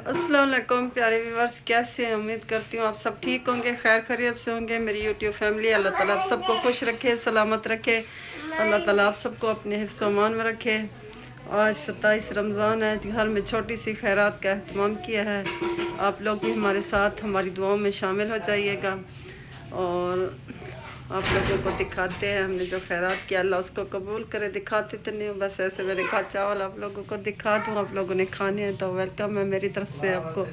अस्सलाम वालेकुम प्यारे व्यूवर्स, कैसे हैं? उम्मीद करती हूँ आप सब ठीक होंगे, खैर खैरियत से होंगे। मेरी यूट्यूब फैमिली, अल्लाह ताला आप सबको खुश रखे, सलामत रखे। अल्लाह ताला आप सबको अपने हिफ्ज़ व अमान में रखे। आज 27 रमज़ान है। घर में छोटी सी खैरात का अहतमाम किया है। आप लोग भी हमारे साथ हमारी दुआओं में शामिल हो जाइएगा और आप लोगों को दिखाते हैं हमने जो खैरात किया, अल्लाह उसको कबूल करे। दिखाते तो नहीं हूँ, बस ऐसे मैंने कहा चावल आप लोगों को दिखा दूँ, आप लोगों ने खाने हैं तो वेलकम है मेरी तरफ से। आपको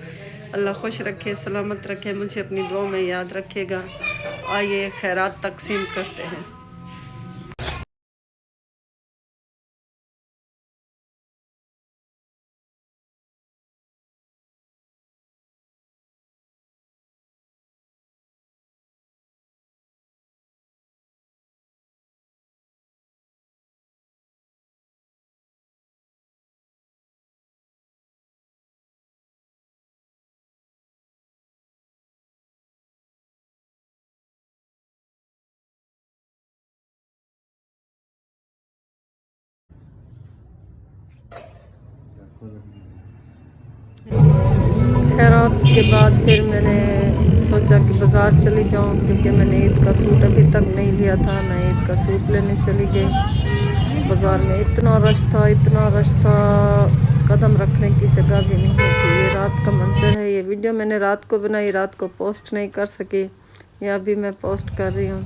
अल्लाह खुश रखे, सलामत रखे, मुझे अपनी दुआ में याद रखेगा। आइए खैरात तकसीम करते हैं। खैरात के बाद फिर मैंने सोचा कि बाज़ार चली जाऊं, क्योंकि मैंने ईद का सूट अभी तक नहीं लिया था। मैं ईद का सूट लेने चली गई। बाज़ार में इतना रश था, इतना रश था, कदम रखने की जगह भी नहीं थी। ये रात का मंजर है। ये वीडियो मैंने रात को बनाई, रात को पोस्ट नहीं कर सकी, या अभी मैं पोस्ट कर रही हूँ।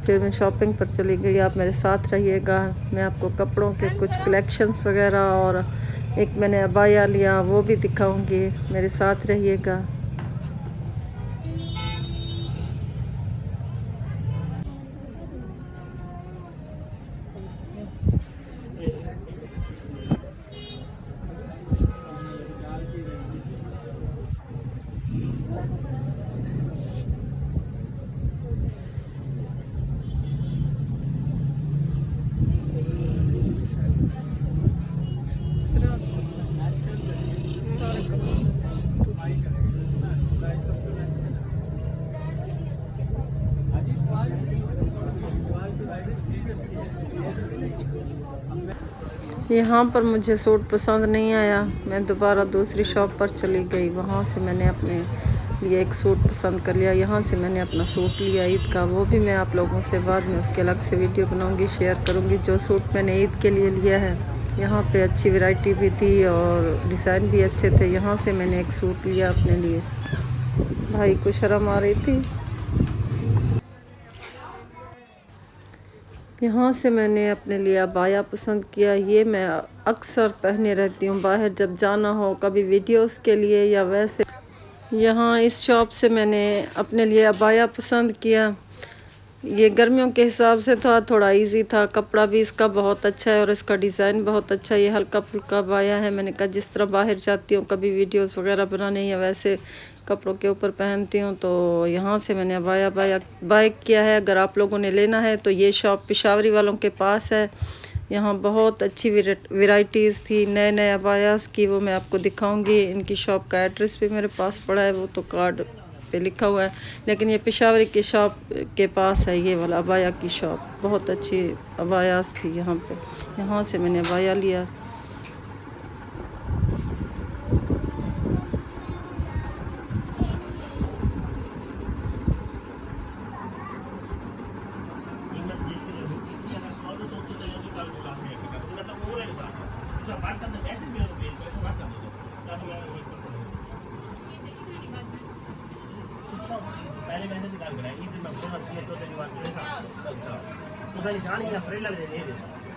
फिर मैं शॉपिंग पर चली गई। आप मेरे साथ रहिएगा, मैं आपको कपड़ों के कुछ कलेक्शंस वगैरह और एक मैंने अबाया लिया वो भी दिखाऊंगी, मेरे साथ रहिएगा। यहाँ पर मुझे सूट पसंद नहीं आया, मैं दोबारा दूसरी शॉप पर चली गई। वहाँ से मैंने अपने लिए एक सूट पसंद कर लिया। यहाँ से मैंने अपना सूट लिया ईद का, वो भी मैं आप लोगों से बाद में उसके अलग से वीडियो बनाऊँगी, शेयर करूँगी जो सूट मैंने ईद के लिए लिया है। यहाँ पे अच्छी वैरायटी भी थी और डिज़ाइन भी अच्छे थे। यहाँ से मैंने एक सूट लिया अपने लिए। भाई को शर्म आ रही थी। यहाँ से मैंने अपने लिए अबाया पसंद किया। ये मैं अक्सर पहने रहती हूँ बाहर जब जाना हो, कभी वीडियोस के लिए या वैसे। यहाँ इस शॉप से मैंने अपने लिए अबाया पसंद किया। ये गर्मियों के हिसाब से था, थोड़ा इजी था, कपड़ा भी इसका बहुत अच्छा है और इसका डिज़ाइन बहुत अच्छा है। ये हल्का फुल्का अबाया है। मैंने कहा जिस तरह बाहर जाती हूँ कभी वीडियोस वगैरह बनाने या वैसे कपड़ों के ऊपर पहनती हूँ, तो यहाँ से मैंने अबाया बाय किया है। अगर आप लोगों ने लेना है तो ये शॉप पेशावरी वालों के पास है। यहाँ बहुत अच्छी वैरायटीज़ थी नए नए अबायास की, वो मैं आपको दिखाऊंगी। इनकी शॉप का एड्रेस भी मेरे पास पड़ा है, वो तो कार्ड पे लिखा हुआ है, लेकिन ये पेशावरी की शॉप के पास है ये वाला अबाया की शॉप। बहुत अच्छी अबायास थी यहाँ पे। यहाँ से मैंने अबाया लिया। पहले मैंने निकाल कर ईद में बोला कि तो तेरी बात मेरे साथ अच्छा उसका निशान ही फ्रेंड लग जाए